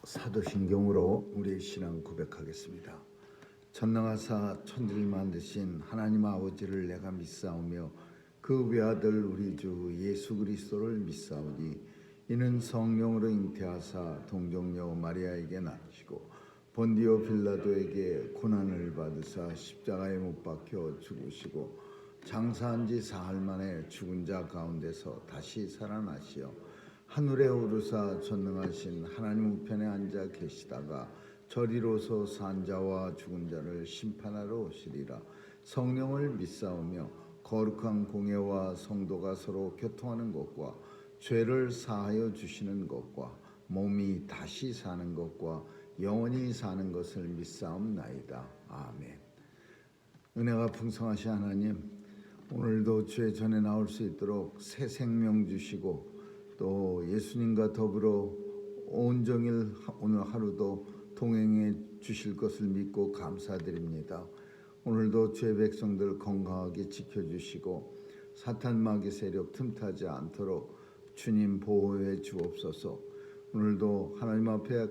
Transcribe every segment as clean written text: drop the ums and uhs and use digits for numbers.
사도신경으로 우리의 신앙 고백하겠습니다. 전능하사 천지를 만드신 하나님 아버지를 내가 믿사오며 그 외아들 우리 주 예수 그리스도를 믿사오니 이는 성령으로 잉태하사 동정녀 마리아에게 낳으시고 본디오 빌라도에게 고난을 받으사 십자가에 못 박혀 죽으시고 장사한 지 사흘 만에 죽은 자 가운데서 다시 살아나시어 하늘에 오르사 전능하신 하나님 우편에 앉아 계시다가 저리로서 산 자와 죽은 자를 심판하러 오시리라. 성령을 믿사오며 거룩한 공예와 성도가 서로 교통하는 것과 죄를 사하여 주시는 것과 몸이 다시 사는 것과 영원히 사는 것을 믿사옵나이다. 아멘. 은혜가 풍성하신 하나님, 오늘도 주의 전에 나올 수 있도록 새 생명 주시고 또 예수님과 더불어 온종일 오늘 하루도 동행해 주실 것을 믿고 감사드립니다. 오늘도 주의 백성들 건강하게 지켜주시고 사탄 마귀 세력 틈타지 않도록 주님 보호해 주옵소서. 오늘도 하나님 앞에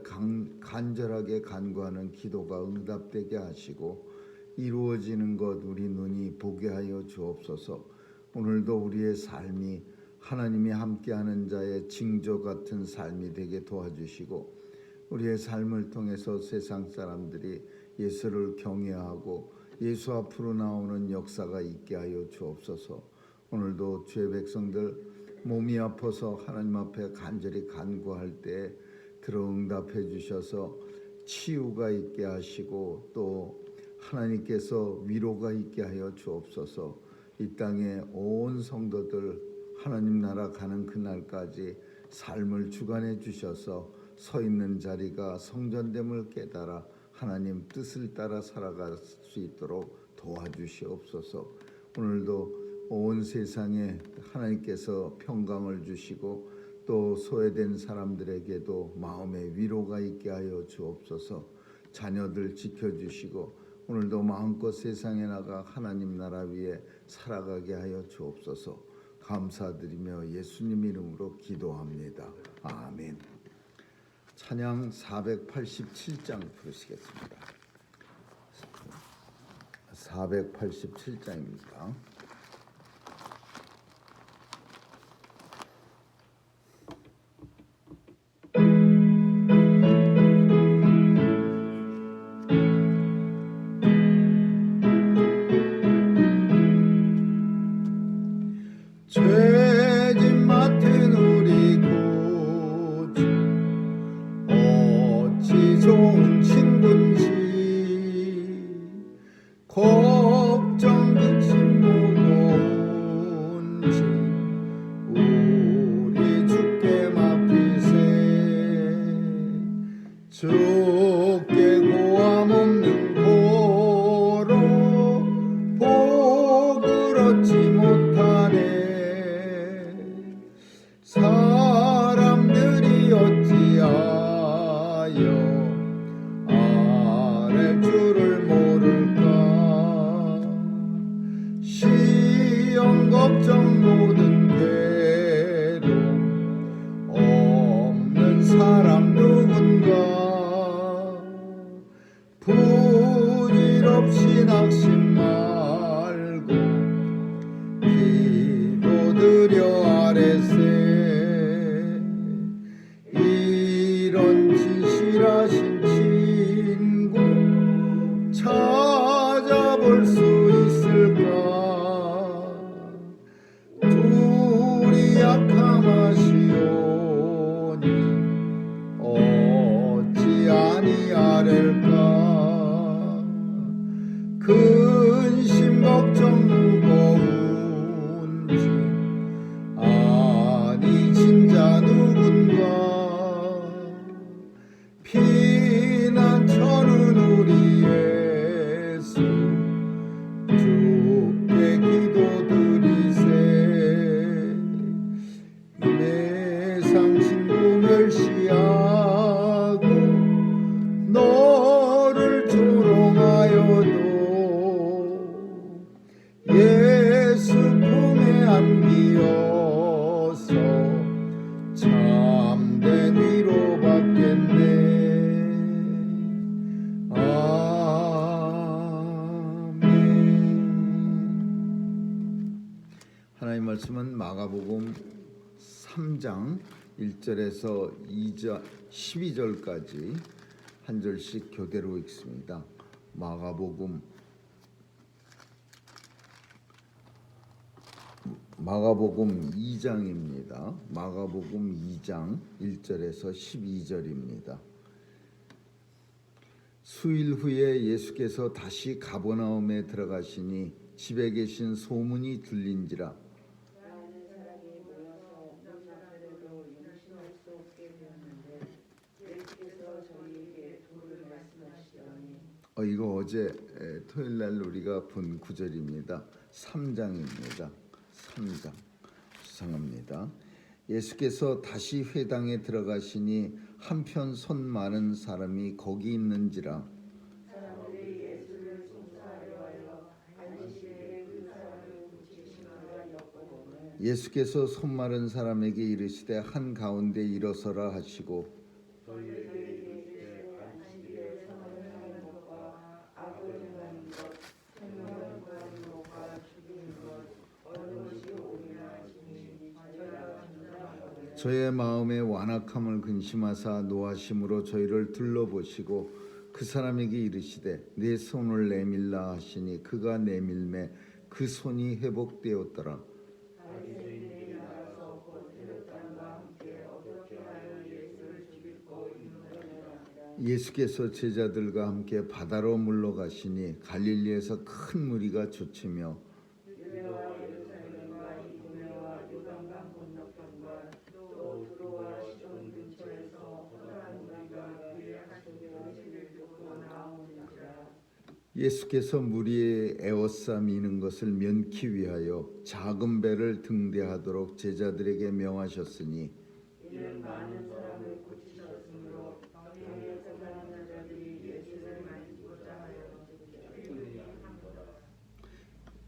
간절하게 간구하는 기도가 응답되게 하시고 이루어지는 것 우리 눈이 보게 하여 주옵소서. 오늘도 우리의 삶이 하나님이 함께하는 자의 징조 같은 삶이 되게 도와주시고 우리의 삶을 통해서 세상 사람들이 예수를 경외하고 예수 앞으로 나오는 역사가 있게 하여 주옵소서. 오늘도 주의 백성들 몸이 아파서 하나님 앞에 간절히 간구할 때 들어 응답해 주셔서 치유가 있게 하시고 또 하나님께서 위로가 있게 하여 주옵소서. 이 땅에 온 성도들 하나님 나라 가는 그날까지 삶을 주관해 주셔서 서 있는 자리가 성전됨을 깨달아 하나님 뜻을 따라 살아갈 수 있도록 도와주시옵소서. 오늘도 온 세상에 하나님께서 평강을 주시고 또 소외된 사람들에게도 마음의 위로가 있게 하여 주옵소서. 자녀들 지켜주시고 오늘도 마음껏 세상에 나가 하나님 나라 위에 살아가게 하여 주옵소서. 감사드리며 예수님 이름으로 기도합니다. 아멘. 찬양 487장 부르시겠습니다. 487장입니다. 죄짐 맡은 우리 고주 어찌 좋은 친구인지 걱정 근심 무거운지 우리 주께 맡기세. 주께 고함 없는 고로 복을 얻지 못하네. 사람들이 어찌하여 아랠 줄을 모를까. 시험 걱정 모든 괴로움 없는 사람 누군가. 부질없이 낙심 말고 기도드려 아뢰세. 이런 진실하신 친구 찾아볼 수 있을까. 둘이 약함하시오니 어찌 아니하렐까. 근심 걱정 무거운지 아니 진짜 누군가. 피 말씀은 마가복음 3장 1절에서 12절까지 한 절씩 교대로 읽습니다. 마가복음 2장입니다. 마가복음 2장 1절에서 12절입니다. 수일 후에 예수께서 다시 가버나움에 들어가시니 집에 계신 소문이 들린지라. 많은 사람이 모여서 문앞에도 용신할 수 없게 되었는데 예수께서 저희에게 도를 말씀하시더니 이거 어제 토요일 날 우리가 본 구절입니다. 3장입니다. 3장. 수상합니다. 예수께서 다시 회당에 들어가시니 한편 손 많은 사람이 거기 있는지라. 사람들이 예수를 송사하려 하여 안식일에 그 사람을 고치심을 엿보고는 예수께서 손 마른 사람에게 이르시되 한 가운데 일어서라 하시고 저희에게 안식일에 선언하는 것과 악을 행하는 것, 생명을 구하는 것과 죽이는 것 어느 것이 옳으나 증인이 저희가 판단하거든. 저의 마음에 완악함을 근심하사 노하심으로 저희를 둘러보시고 그 사람에게 이르시되 내 손을 내밀라 하시니 그가 내밀매 그 손이 회복되었더라. 바리새인들이 나가서 곧 헤롯당과 함께 어떻게 하여 예수를 죽이고 인문하니라. 예수께서 제자들과 함께 바다로 물러가시니 갈릴리에서 큰 무리가 쫓으며 유대와 예루살렘과 이두메와 요단강 건너편과 또 두로와 시돈 근처에서 허다한 무리가 그의 가시를 듣고 나오는지라. 예수께서 무리에 에워싸 미는 것을 면키 위하여 작은 배를 등대하도록 제자들에게 명하셨으니 이는 많은 사람을 고치셨으므로 병에 고난한 자들이 예수를 만지고자 하여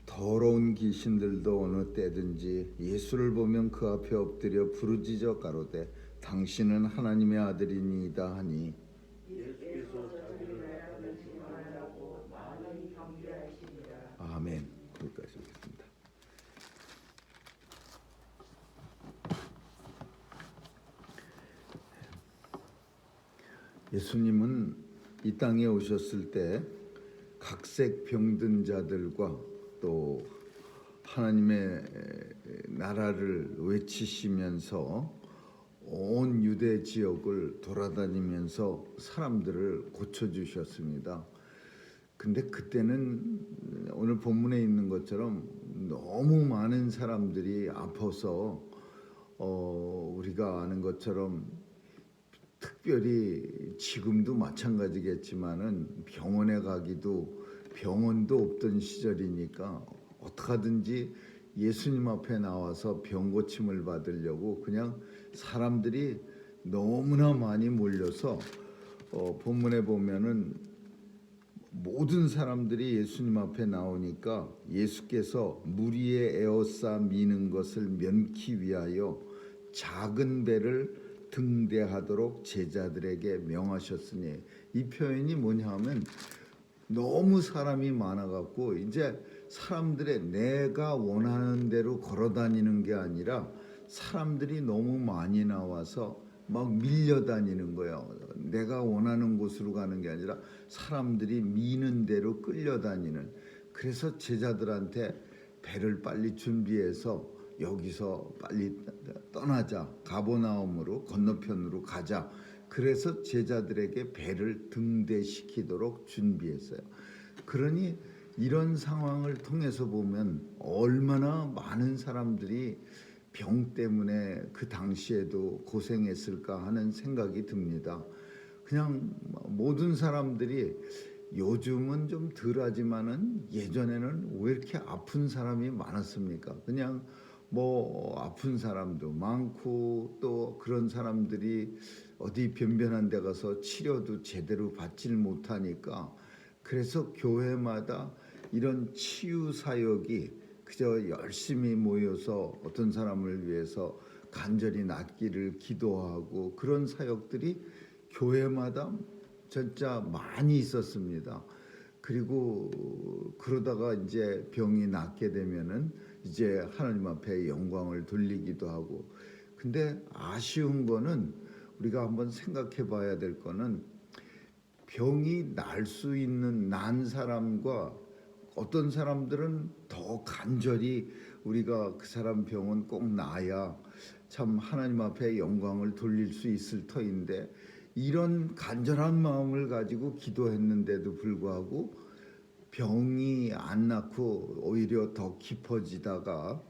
더러운 귀신들도 어느 때든지 예수를 보면 그 앞에 엎드려 부르짖어 가로되 당신은 하나님의 아들이니이다 하니 예수께서 저들이 말하지 말라고 많이 경계하시니라. 아멘. 거기까지 하겠습니다. 예수님은 이 땅에 오셨을 때 각색 병든 자들과 또 하나님의 나라를 외치시면서 온 유대 지역을 돌아다니면서 사람들을 고쳐주셨습니다. 근데 그때는 오늘 본문에 있는 것처럼 너무 많은 사람들이 아파서 우리가 아는 것처럼 특별히 지금도 마찬가지겠지만은 병원에 가기도 병원도 없던 시절이니까 어떡하든지 예수님 앞에 나와서 병 고침을 받으려고 그냥 사람들이 너무나 많이 몰려서 본문에 보면은 모든 사람들이 예수님 앞에 나오니까 예수께서 무리에 에워싸 미는 것을 면키 위하여 작은 배를 등대하도록 제자들에게 명하셨으니 이 표현이 뭐냐 하면 너무 사람이 많아갖고 이제 사람들의 내가 원하는 대로 걸어다니는 게 아니라 사람들이 너무 많이 나와서 막 밀려다니는 거예요. 내가 원하는 곳으로 가는 게 아니라 사람들이 미는 대로 끌려다니는. 그래서 제자들한테 배를 빨리 준비해서 여기서 빨리 떠나자. 가버나움으로 건너편으로 가자. 그래서 제자들에게 배를 등대시키도록 준비했어요. 그러니 이런 상황을 통해서 보면 얼마나 많은 사람들이 병 때문에 그 당시에도 고생했을까 하는 생각이 듭니다. 그냥 모든 사람들이 요즘은 좀 덜하지만은 예전에는 왜 이렇게 아픈 사람이 많았습니까? 그냥 뭐 아픈 사람도 많고 또 그런 사람들이 어디 변변한 데 가서 치료도 제대로 받질 못하니까 그래서 교회마다 이런 치유 사역이 그저 열심히 모여서 어떤 사람을 위해서 간절히 낫기를 기도하고 그런 사역들이 교회마다 진짜 많이 있었습니다. 그리고 그러다가 이제 병이 낫게 되면은 이제 하나님 앞에 영광을 돌리기도 하고. 근데 아쉬운 거는 우리가 한번 생각해 봐야 될 거는 병이 날 수 있는 난 사람과 어떤 사람들은 더 간절히 우리가 그 사람 병은 꼭 나아야 참 하나님 앞에 영광을 돌릴 수 있을 터인데 이런 간절한 마음을 가지고 기도했는데도 불구하고 병이 안 낫고 오히려 더 깊어지다가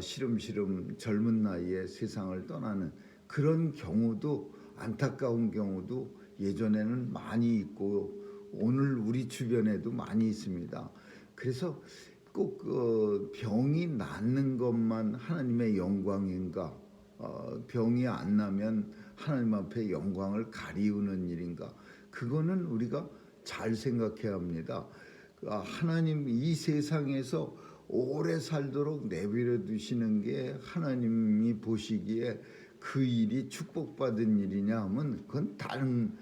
시름시름 젊은 나이에 세상을 떠나는 그런 경우도 안타까운 경우도 예전에는 많이 있고 오늘 우리 주변에도 많이 있습니다. 그래서 꼭 병이 낫는 것만 하나님의 영광인가? 병이 안 나면 하나님 앞에 영광을 가리우는 일인가? 그거는 우리가 잘 생각해야 합니다. 하나님 이 세상에서 오래 살도록 내버려 두시는 게 하나님이 보시기에 그 일이 축복받은 일이냐 하면 그건 다른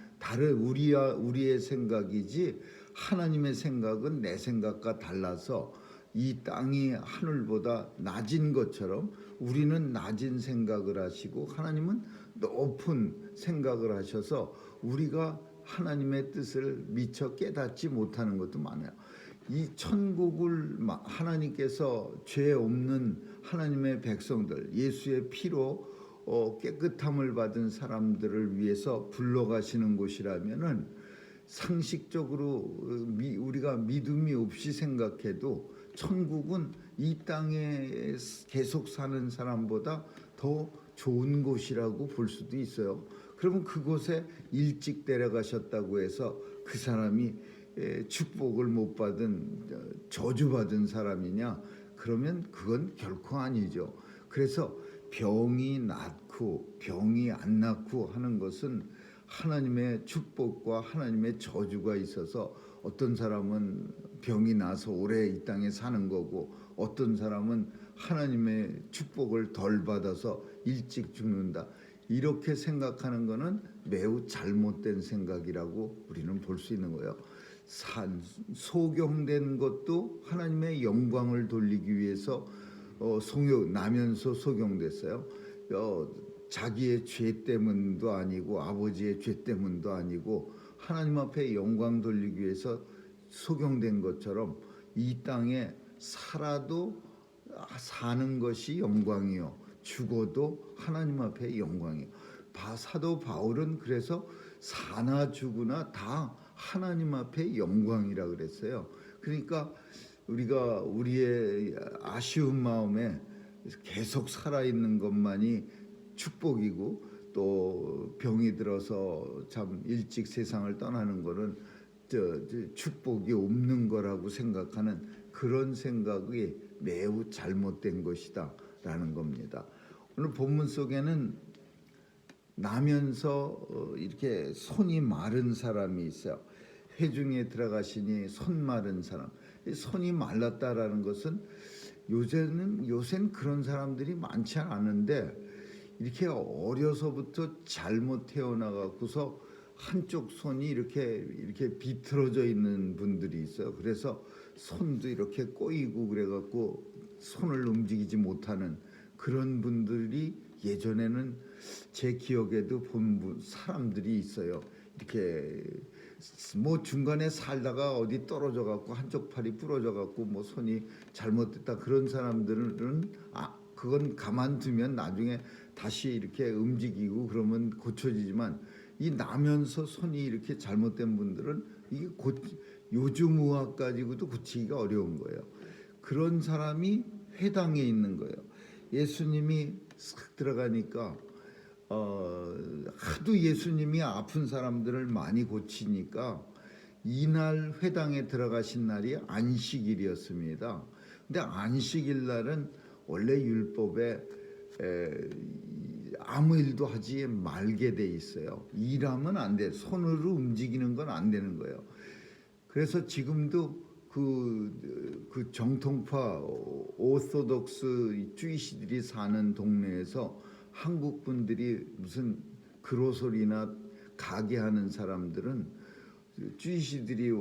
우리의 생각이지 하나님의 생각은 내 생각과 달라서 이 땅이 하늘보다 낮은 것처럼 우리는 낮은 생각을 하시고 하나님은 높은 생각을 하셔서 우리가 하나님의 뜻을 미처 깨닫지 못하는 것도 많아요. 이 천국을 하나님께서 죄 없는 하나님의 백성들 예수의 피로 깨끗함을 받은 사람들을 위해서 불러가시는 곳이라면은 상식적으로 우리가 믿음이 없이 생각해도 천국은 이 땅에 계속 사는 사람보다 더 좋은 곳이라고 볼 수도 있어요. 그러면 그곳에 일찍 데려가셨다고 해서 그 사람이 축복을 못 받은 저주받은 사람이냐? 그러면 그건 결코 아니죠. 그래서 병이 낫고 병이 안 낫고 하는 것은 하나님의 축복과 하나님의 저주가 있어서 어떤 사람은 병이 나서 오래 이 땅에 사는 거고 어떤 사람은 하나님의 축복을 덜 받아서 일찍 죽는다. 이렇게 생각하는 것은 매우 잘못된 생각이라고 우리는 볼 수 있는 거예요. 소경된 것도 하나님의 영광을 돌리기 위해서 나면서 소경됐어요. 자기의 죄 때문도 아니고 아버지의 죄 때문도 아니고 하나님 앞에 영광 돌리기 위해서 소경된 것처럼 이 땅에 살아도 사는 것이 영광이요 죽어도 하나님 앞에 영광이요. 사도 바울은 그래서 사나 죽으나 다 하나님 앞에 영광이라 그랬어요. 그러니까 우리가 우리의 아쉬운 마음에 계속 살아있는 것만이 축복이고 또 병이 들어서 참 일찍 세상을 떠나는 거는 축복이 없는 거라고 생각하는 그런 생각이 매우 잘못된 것이다 라는 겁니다. 오늘 본문 속에는 나면서 이렇게 손이 마른 사람이 있어요. 회중에 들어가시니 손 마른 사람. 손이 말랐다라는 것은 요새는 그런 사람들이 많지 않은데 이렇게 어려서부터 잘못 태어나갖고서 한쪽 손이 이렇게 비틀어져 있는 분들이 있어요. 그래서 손도 이렇게 꼬이고 그래갖고 손을 움직이지 못하는 그런 분들이 예전에는 제 기억에도 본 사람들이 있어요. 이렇게 뭐 중간에 살다가 어디 떨어져 갖고 한쪽 팔이 부러져 갖고 뭐 손이 잘못됐다 그런 사람들은 그건 가만두면 나중에 다시 이렇게 움직이고 그러면 고쳐지지만 이 나면서 손이 이렇게 잘못된 분들은 이게 요즘 의학 가지고도 고치기가 어려운 거예요. 그런 사람이 회당에 있는 거예요. 예수님이 싹 들어가니까 하도 예수님이 아픈 사람들을 많이 고치니까 이날 회당에 들어가신 날이 안식일이었습니다. 근데 안식일 날은 원래 율법에 아무 일도 하지 말게 돼 있어요. 일하면 안 돼. 손으로 움직이는 건 안 되는 거예요. 그래서 지금도 그 정통파 오소독스 주이시들이 사는 동네에서 한국 분들이 무슨 그로소리나 가게 하는 사람들은 주이시들이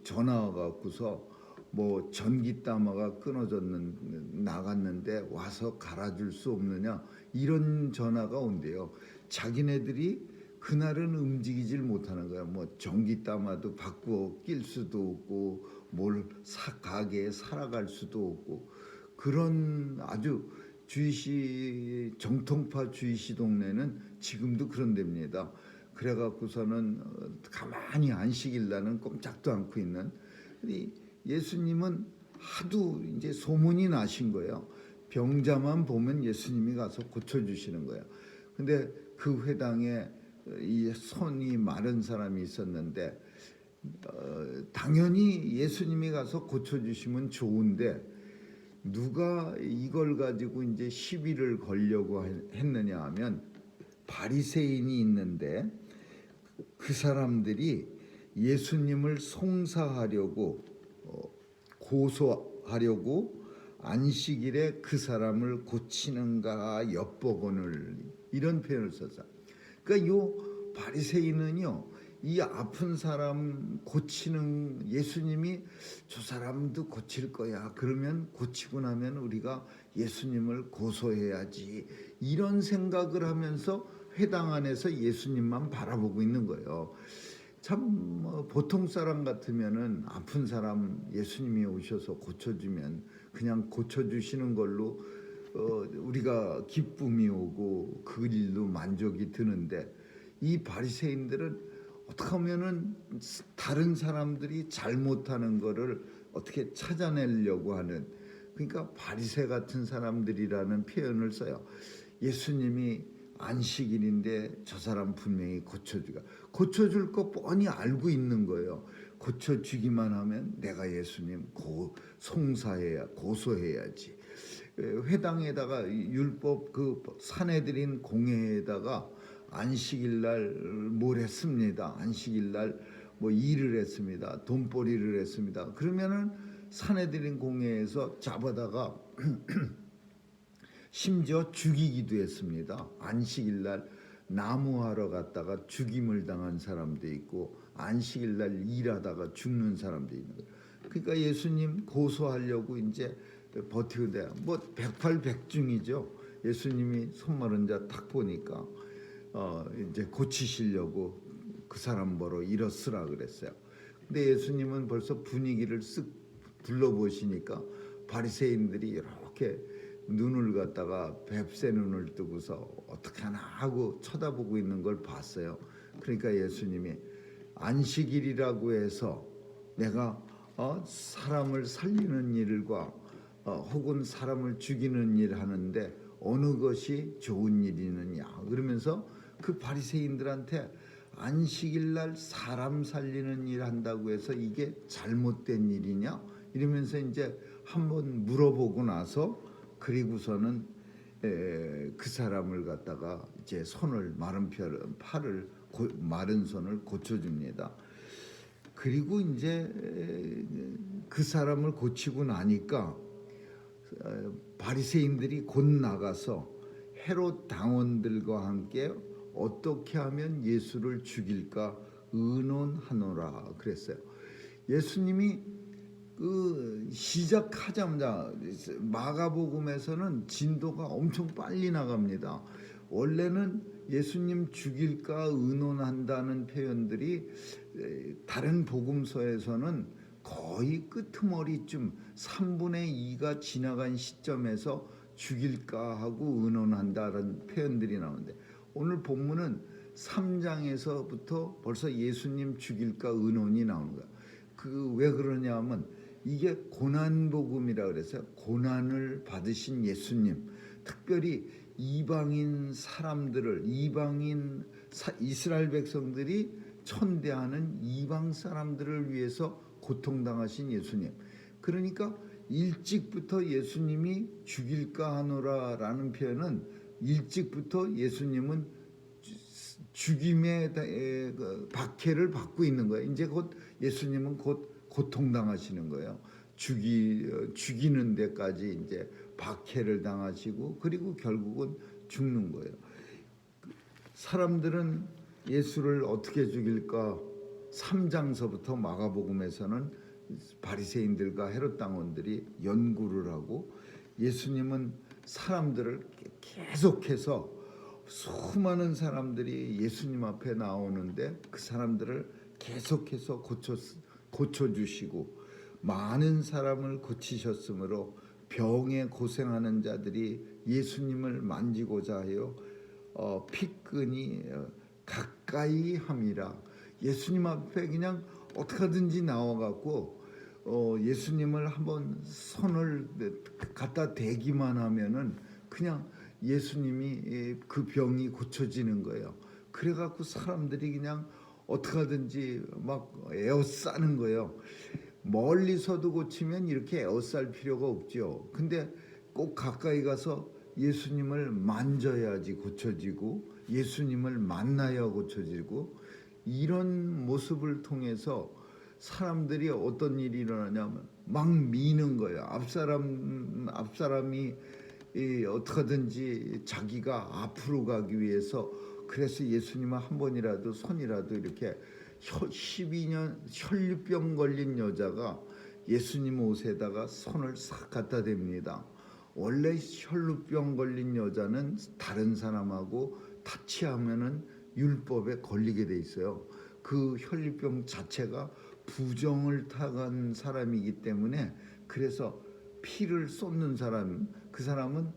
전화 와갖고서 뭐 전기따마가 나갔는데 와서 갈아줄 수 없느냐, 이런 전화가 온대요. 자기네들이 그날은 움직이질 못하는 거야. 뭐 전기따마도 바꾸어 낄 수도 없고 가게에 살아갈 수도 없고, 그런 아주 주이시 정통파 주이시 동네는 지금도 그런 데입니다. 그래갖고서는 가만히 안식일날은 꼼짝도 않고 있는. 예수님은 하도 이제 소문이 나신 거예요. 병자만 보면 예수님이 가서 고쳐주시는 거예요. 근데 그 회당에 이 손이 마른 사람이 있었는데, 당연히 예수님이 가서 고쳐주시면 좋은데, 누가 이걸 가지고 이제 시비를 걸려고 했느냐 하면, 바리새인이 있는데 그 사람들이 예수님을 송사하려고 고소하려고 안식일에 그 사람을 고치는가 엿보거늘, 이런 표현을 썼어요. 그러니까 요 바리새인은요, 이 아픈 사람 고치는, 예수님이 저 사람도 고칠 거야, 그러면 고치고 나면 우리가 예수님을 고소해야지, 이런 생각을 하면서 회당 안에서 예수님만 바라보고 있는 거예요. 참 보통 사람 같으면은 아픈 사람 예수님이 오셔서 고쳐주면 그냥 고쳐주시는 걸로 우리가 기쁨이 오고 그 일로 만족이 드는데, 이 바리새인들은 어떻게 하면은 다른 사람들이 잘못하는 거를 어떻게 찾아내려고 하는, 그러니까 바리새 같은 사람들이라는 표현을 써요. 예수님이 안식일인데 저 사람 분명히 고쳐줄 거 뻔히 알고 있는 거예요. 고쳐주기만 하면 내가 예수님 고소해야지. 회당에다가 율법 그 사내들인 공회에다가 안식일날 뭘 했습니다. 안식일날 뭐 일을 했습니다. 돈벌이를 했습니다. 그러면은 사내들인 공회에서 잡아다가 심지어 죽이기도 했습니다. 안식일날 나무하러 갔다가 죽임을 당한 사람도 있고, 안식일날 일하다가 죽는 사람도 있는 거예요. 그러니까 예수님 고소하려고 이제 버티는데, 뭐 백발백중이죠. 예수님이 손 마른 자 딱 보니까 이제 고치시려고 그 사람 보러 일어서라 그랬어요. 근데 예수님은 벌써 분위기를 쓱 둘러보시니까 바리새인들이 이렇게 눈을 갖다가 뱁새 눈을 뜨고서 어떻게 하나 하고 쳐다보고 있는 걸 봤어요. 그러니까 예수님이 안식일이라고 해서 내가 사람을 살리는 일과 혹은 사람을 죽이는 일 하는데 어느 것이 좋은 일이느냐, 그러면서 그 바리새인들한테 안식일날 사람 살리는 일 한다고 해서 이게 잘못된 일이냐, 이러면서 이제 한번 물어보고 나서, 그리고서는 그 사람을 갖다가 이제 손을 마른 손을 고쳐줍니다. 그리고 이제 그 사람을 고치고 나니까 바리새인들이 곧 나가서 헤롯 당원들과 함께 어떻게 하면 예수를 죽일까 의논하노라 그랬어요. 예수님이 시작하자마자 마가복음에서는 진도가 엄청 빨리 나갑니다. 원래는 예수님 죽일까 의논한다는 표현들이 다른 복음서에서는 거의 끄트머리쯤 3분의 2가 지나간 시점에서 죽일까 하고 의논한다는 표현들이 나오는데, 오늘 본문은 3장에서부터 벌써 예수님 죽일까 의논이 나오는 거야. 왜 그러냐 하면 이게 고난복음이라 그래서 고난을 받으신 예수님, 특별히 이방인 사람들을, 이스라엘 백성들이 천대하는 이방 사람들을 위해서 고통당하신 예수님. 그러니까 일찍부터 예수님이 죽일까 하노라라는 표현은 일찍부터 예수님은 죽임의 박해를 받고 있는 거예요. 이제 곧 예수님은 곧 고통당하시는 거예요. 죽이는 데까지 이제 박해를 당하시고, 그리고 결국은 죽는 거예요. 사람들은 예수를 어떻게 죽일까 3장서부터 마가복음에서는 바리새인들과 헤롯 당원들이 연구를 하고 예수님은 사람들을 계속해서 수많은 사람들이 예수님 앞에 나오는데 그 사람들을 계속해서 고쳐주시고 많은 사람을 고치셨으므로 병에 고생하는 자들이 예수님을 만지고자 하여 피끈이 가까이 함이라. 예수님 앞에 그냥 어떻게 하든지 나와갖고 예수님을 한번 손을 갖다 대기만 하면은 그냥 예수님이 그 병이 고쳐지는 거예요. 그래갖고 사람들이 그냥 어떻게 하든지 막 에워싸는 거예요. 멀리서도 고치면 이렇게 에워쌀 필요가 없죠. 근데 꼭 가까이 가서 예수님을 만져야지 고쳐지고 예수님을 만나야 고쳐지고, 이런 모습을 통해서 사람들이 어떤 일이 일어나냐면 막 미는 거예요. 앞사람이 어떻게든지 자기가 앞으로 가기 위해서, 그래서 예수님은 한 번이라도 손이라도 이렇게 12년 혈류병 걸린 여자가 예수님 옷에다가 손을 싹 갖다 댑니다. 원래 혈류병 걸린 여자는 다른 사람하고 타치하면은 율법에 걸리게 돼 있어요. 그 혈류병 자체가 부정을 타간 사람이기 때문에, 그래서 피를 쏟는 사람, 그 사람은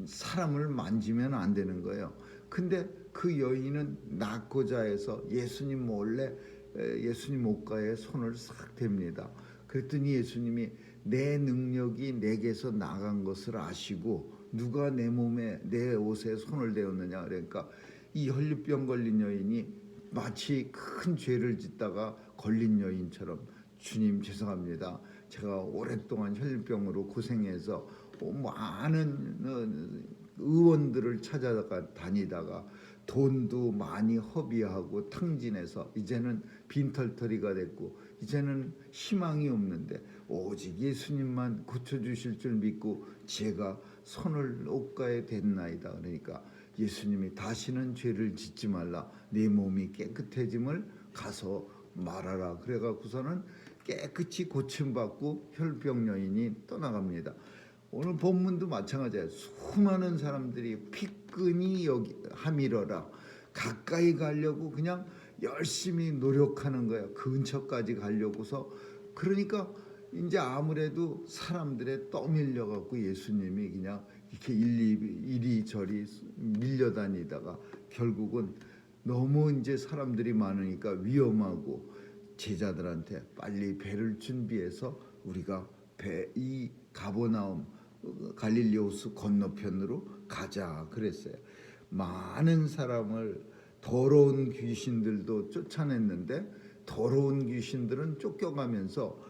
사람을 만지면 안 되는 거예요. 근데 그 여인은 낳고자 해서 예수님 몰래 예수님 옷가에 손을 싹 댑니다. 그랬더니 예수님이 내 능력이 내게서 나간 것을 아시고 누가 내 몸에 내 옷에 손을 대었느냐. 그러니까 이 혈류병 걸린 여인이 마치 큰 죄를 짓다가 걸린 여인처럼, 주님 죄송합니다. 제가 오랫동안 혈류병으로 고생해서 많은 의원들을 찾아다니다가 돈도 많이 허비하고 탕진해서 이제는 빈털터리가 됐고 이제는 희망이 없는데 오직 예수님만 고쳐주실 줄 믿고 제가 손을 옷가에 댔나이다. 그러니까 예수님이 다시는 죄를 짓지 말라, 네 몸이 깨끗해짐을 가서 말하라. 그래갖고서는 깨끗이 고침받고 혈병 여인이 떠나갑니다. 오늘 본문도 마찬가지예요. 수많은 사람들이 피끈이 여기 함이러라, 가까이 가려고 그냥 열심히 노력하는 거예요. 근처까지 가려고서. 그러니까 이제 아무래도 사람들에 떠밀려 갖고 예수님이 그냥 이렇게 이리저리 밀려다니다가 결국은 너무 이제 사람들이 많으니까 위험하고 제자들한테 빨리 배를 준비해서 우리가 이 가버나움 갈릴리 호수 건너편으로 가자 그랬어요. 많은 사람을 더러운 귀신들도 쫓아냈는데 더러운 귀신들은 쫓겨가면서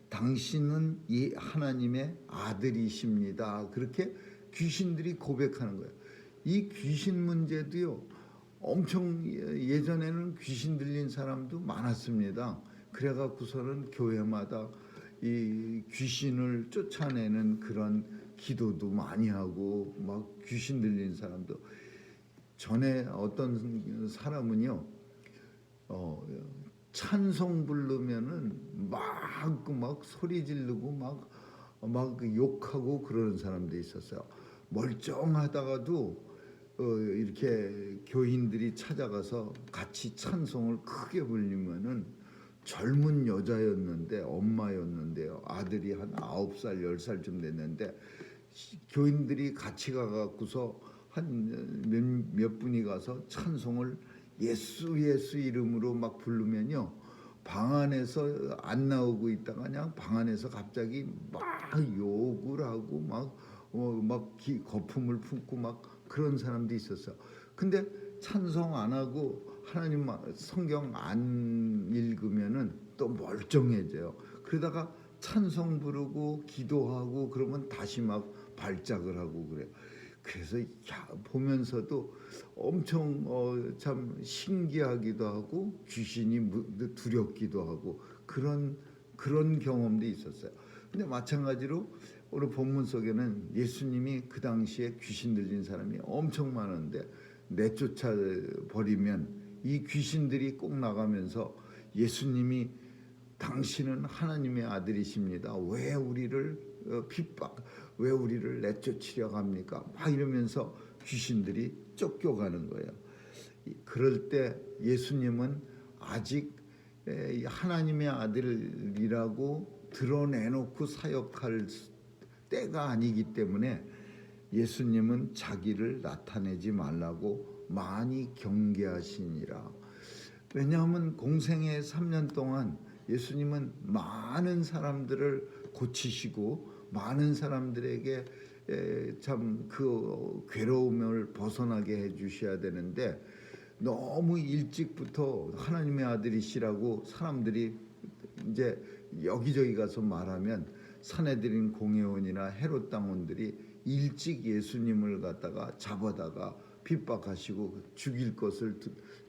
당신은 이 하나님의 아들이십니다. 그렇게 귀신들이 고백하는 거예요. 이 귀신 문제도요, 엄청 예전에는 귀신 들린 사람도 많았습니다. 그래갖고서는 교회마다 이 귀신을 쫓아내는 그런 기도도 많이 하고 막 귀신 들린 사람도. 전에 어떤 사람은요, 찬송 부르면은 막 소리 지르고 막 욕하고 그러는 사람도 있었어요. 멀쩡하다가도 이렇게 교인들이 찾아가서 같이 찬송을 크게 부르면은 젊은 여자였는데 엄마였는데요. 아들이 한 9살 10살쯤 됐는데 교인들이 같이 가갖고서 한 몇 분이 가서 찬송을 예수 이름으로 막 부르면요, 방 안에서 안 나오고 있다가 그냥 방 안에서 갑자기 막 욕을 하고 막 거품을 품고 막 그런 사람도 있었어요. 근데 찬송 안 하고 하나님 성경 안 읽으면은 또 멀쩡해져요. 그러다가 찬송 부르고 기도하고 그러면 다시 막 발작을 하고 그래요. 그래서 보면서도 엄청 참 신기하기도 하고 귀신이 두렵기도 하고 그런 경험도 있었어요. 근데 마찬가지로 오늘 본문 속에는 예수님이 그 당시에 귀신 들린 사람이 엄청 많은데 내쫓아 버리면 이 귀신들이 꼭 나가면서 예수님이 당신은 하나님의 아들이십니다. 왜 우리를 왜 우리를 내쫓으려고 합니까? 막 이러면서 귀신들이 쫓겨가는 거예요. 그럴 때 예수님은 아직 하나님의 아들이라고 드러내놓고 사역할 때가 아니기 때문에 예수님은 자기를 나타내지 말라고 많이 경계하시니라. 왜냐하면 공생애 3년 동안 예수님은 많은 사람들을 고치시고 많은 사람들에게 참 그 괴로움을 벗어나게 해주셔야 되는데 너무 일찍부터 하나님의 아들이시라고 사람들이 이제 여기저기 가서 말하면 산헤드린 공회원이나 헤롯 당원들이 일찍 예수님을 갖다가 잡아다가 핍박하시고 죽일 것을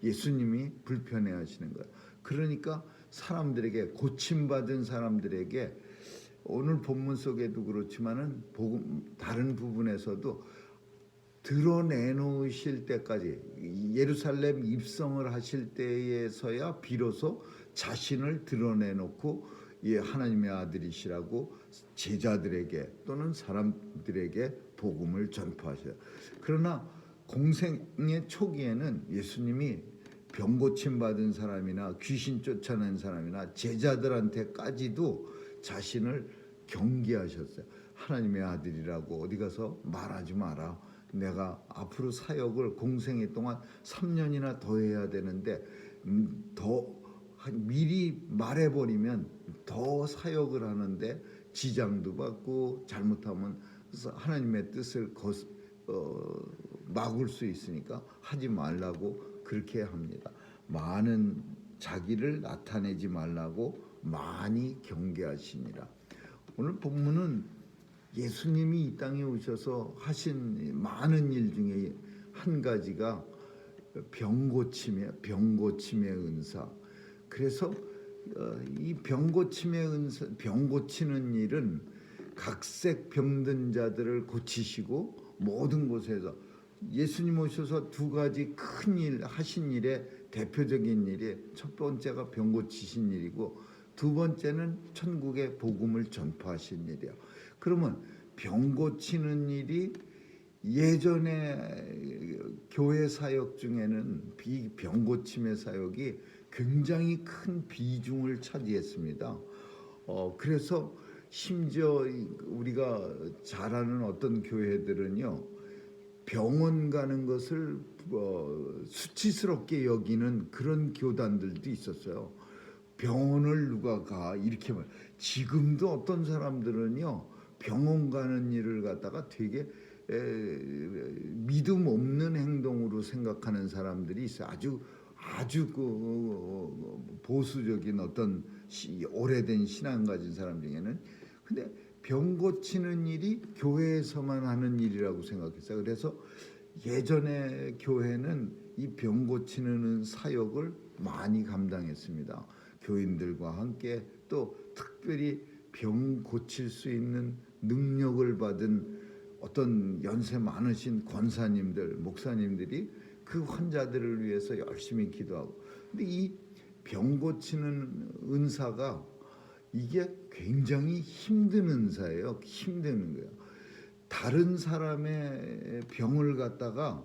예수님이 불편해하시는 거예요. 그러니까 사람들에게 고침받은 사람들에게 오늘 본문 속에도 그렇지만은 다른 부분에서도 드러내놓으실 때까지 예루살렘 입성을 하실 때에서야 비로소 자신을 드러내놓고 하나님의 아들이시라고 제자들에게 또는 사람들에게 복음을 전파하셔요. 그러나 공생의 초기에는 예수님이 병 고침 받은 사람이나 귀신 쫓아낸 사람이나 제자들한테까지도 자신을 경계하셨어요. 하나님의 아들이라고 어디 가서 말하지 마라. 내가 앞으로 사역을 공생애 동안 3년이나 더 해야 되는데 더 미리 말해버리면 더 사역을 하는데 지장도 받고 잘못하면 하나님의 뜻을 막을 수 있으니까 하지 말라고 그렇게 합니다. 많은 자기를 나타내지 말라고 많이 경계하시니라. 오늘 본문은 예수님이 이 땅에 오셔서 하신 많은 일 중에 한 가지가 병 고침의 은사. 그래서 이 병 고침의 은사, 병 고치는 일은 각색 병든 자들을 고치시고 모든 곳에서 예수님 오셔서 두 가지 큰 일 하신 일의 대표적인 일이 첫 번째가 병 고치신 일이고 두 번째는 천국의 복음을 전파하신 일이에요. 그러면 병 고치는 일이 예전에 교회 사역 중에는 병 고침의 사역이 굉장히 큰 비중을 차지했습니다. 그래서 심지어 우리가 잘 아는 어떤 교회들은요, 병원 가는 것을 수치스럽게 여기는 그런 교단들도 있었어요. 병원을 누가 가 이렇게 말. 지금도 어떤 사람들은요 병원 가는 일을 갖다가 되게 믿음 없는 행동으로 생각하는 사람들이 있어요. 아주 그 보수적인 어떤 오래된 신앙 가진 사람 중에는. 근데 병 고치는 일이 교회에서만 하는 일이라고 생각했어요. 그래서 예전에 교회는 이 병 고치는 사역을 많이 감당했습니다. 교인들과 함께 또 특별히 병 고칠 수 있는 능력을 받은 어떤 연세 많으신 권사님들, 목사님들이 그 환자들을 위해서 열심히 기도하고. 근데 이 병 고치는 은사가 이게 굉장히 힘든 은사예요. 힘든 거예요. 다른 사람의 병을 갖다가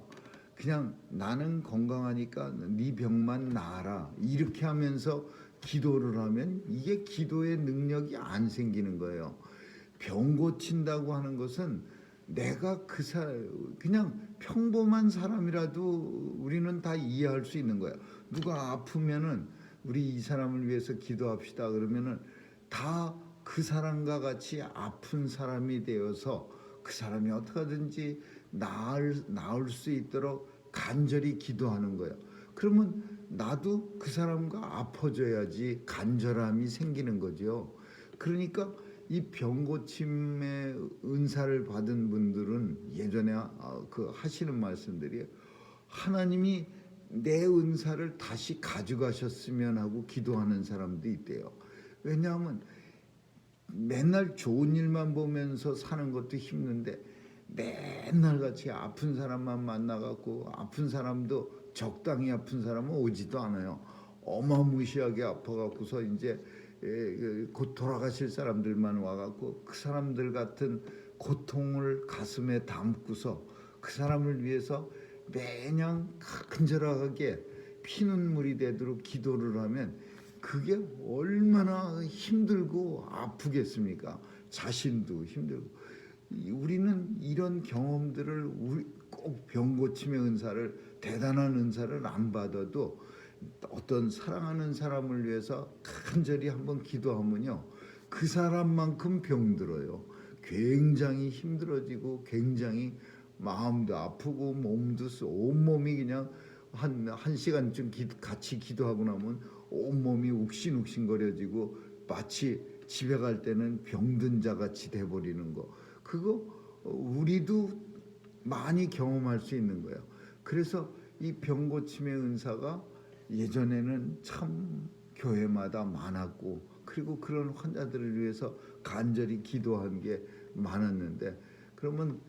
그냥 나는 건강하니까 네 병만 나아라 이렇게 하면서 기도를 하면 이게 기도의 능력이 안 생기는 거예요. 병 고친다고 하는 것은 내가 그냥 평범한 사람이라도 우리는 다 이해할 수 있는 거예요. 누가 아프면은 우리 이 사람을 위해서 기도합시다 그러면은 다 그 사람과 같이 아픈 사람이 되어서 그 사람이 어떻게든지 나을 수 있도록 간절히 기도하는 거예요. 그러면 나도 그 사람과 아파져야지 간절함이 생기는 거죠. 그러니까 이 병 고침의 은사를 받은 분들은 예전에 그 하시는 말씀들이 하나님이 내 은사를 다시 가져가셨으면 하고 기도하는 사람도 있대요. 왜냐하면 맨날 좋은 일만 보면서 사는 것도 힘든데 맨날 같이 아픈 사람만 만나갖고 아픈 사람도 적당히 아픈 사람은 오지도 않아요. 어마무시하게 아파갖고서 이제 곧 돌아가실 사람들만 와갖고 그 사람들 같은 고통을 가슴에 담고서 그 사람을 위해서 매년 간절하게 피눈물이 되도록 기도를 하면 그게 얼마나 힘들고 아프겠습니까? 자신도 힘들고. 우리는 이런 경험들을 꼭 병고침의 은사를, 대단한 은사를 안 받아도 어떤 사랑하는 사람을 위해서 간절히 한번 기도하면요, 그 사람만큼 병들어요. 굉장히 힘들어지고 굉장히 마음도 아프고 몸도 온몸이 그냥 한 시간쯤 같이 기도하고 나면 온몸이 욱신욱신거려지고 마치 집에 갈 때는 병든 자 같이 돼버리는 거, 그거 우리도 많이 경험할 수 있는 거예요. 그래서 이 병고침의 은사가 예전에는 참 교회마다 많았고, 그리고 그런 환자들을 위해서 간절히 기도한 게 많았는데, 그러면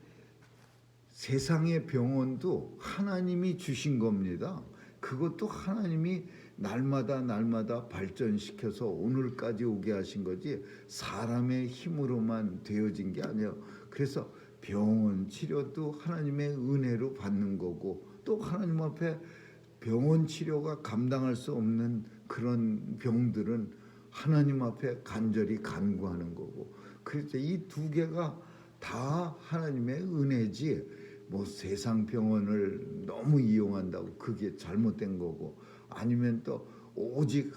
세상의 병원도 하나님이 주신 겁니다. 그것도 하나님이 날마다 발전시켜서 오늘까지 오게 하신 거지 사람의 힘으로만 되어진 게 아니에요. 그래서 병원 치료도 하나님의 은혜로 받는 거고, 또 하나님 앞에 병원 치료가 감당할 수 없는 그런 병들은 하나님 앞에 간절히 간구하는 거고, 그래서 이 두 개가 다 하나님의 은혜지, 뭐 세상 병원을 너무 이용한다고 그게 잘못된 거고, 아니면 또 오직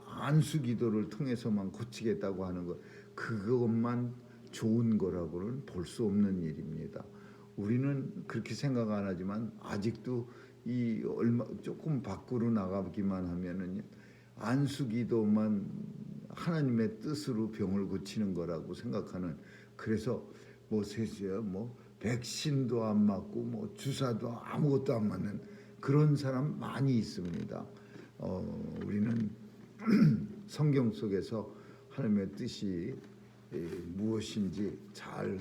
안수 기도를 통해서만 고치겠다고 하는 것, 그것만 좋은 거라고는 볼 수 없는 일입니다. 우리는 그렇게 생각 안 하지만 아직도 이 조금 밖으로 나가기만 하면은 안수 기도만 하나님의 뜻으로 병을 고치는 거라고 생각하는, 그래서 뭐 백신도 안 맞고 뭐 주사도 아무것도 안 맞는 그런 사람 많이 있습니다. 우리는 성경 속에서 하나님의 뜻이 무엇인지 잘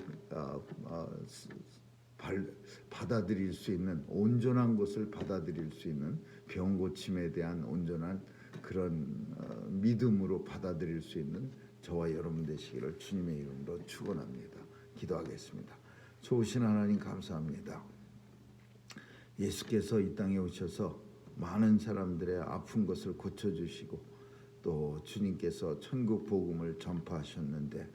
받아들일 수 있는, 온전한 것을 받아들일 수 있는, 병고침에 대한 온전한 그런 믿음으로 받아들일 수 있는 저와 여러분 되시기를 주님의 이름으로 축원합니다. 기도하겠습니다. 좋으신 하나님 감사합니다. 예수께서 이 땅에 오셔서 많은 사람들의 아픈 것을 고쳐주시고, 또 주님께서 천국 복음을 전파하셨는데,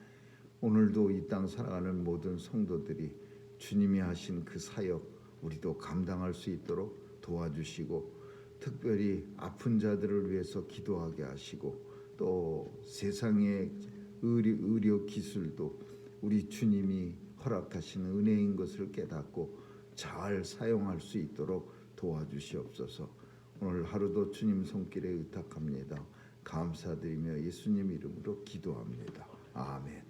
오늘도 이 땅 살아가는 모든 성도들이 주님이 하신 그 사역 우리도 감당할 수 있도록 도와주시고, 특별히 아픈 자들을 위해서 기도하게 하시고, 또 세상의 의료 기술도 우리 주님이 허락하시는 은혜인 것을 깨닫고 잘 사용할 수 있도록 도와주시옵소서. 오늘 하루도 주님 손길에 의탁합니다. 감사드리며 예수님 이름으로 기도합니다. 아멘.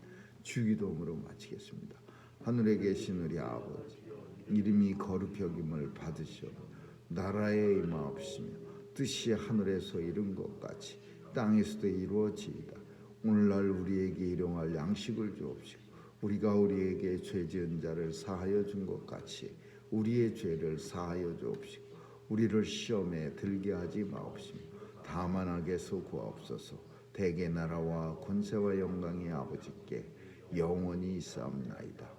주기도문으로 마치겠습니다. 하늘에 계신 우리 아버지, 이름이 거룩히 여김을 받으시오. 나라에 임하옵시며 뜻이 하늘에서 이룬 것 같이 땅에서도 이루어지이다. 오늘날 우리에게 일용할 양식을 주옵시고, 우리가 우리에게 죄 지은 자를 사하여 준 것 같이 우리의 죄를 사하여 주옵시고, 우리를 시험에 들게 하지 마옵시며 다만 악에서 구하옵소서. 대개 나라와 권세와 영광이 아버지께 영원히 있사옵나이다.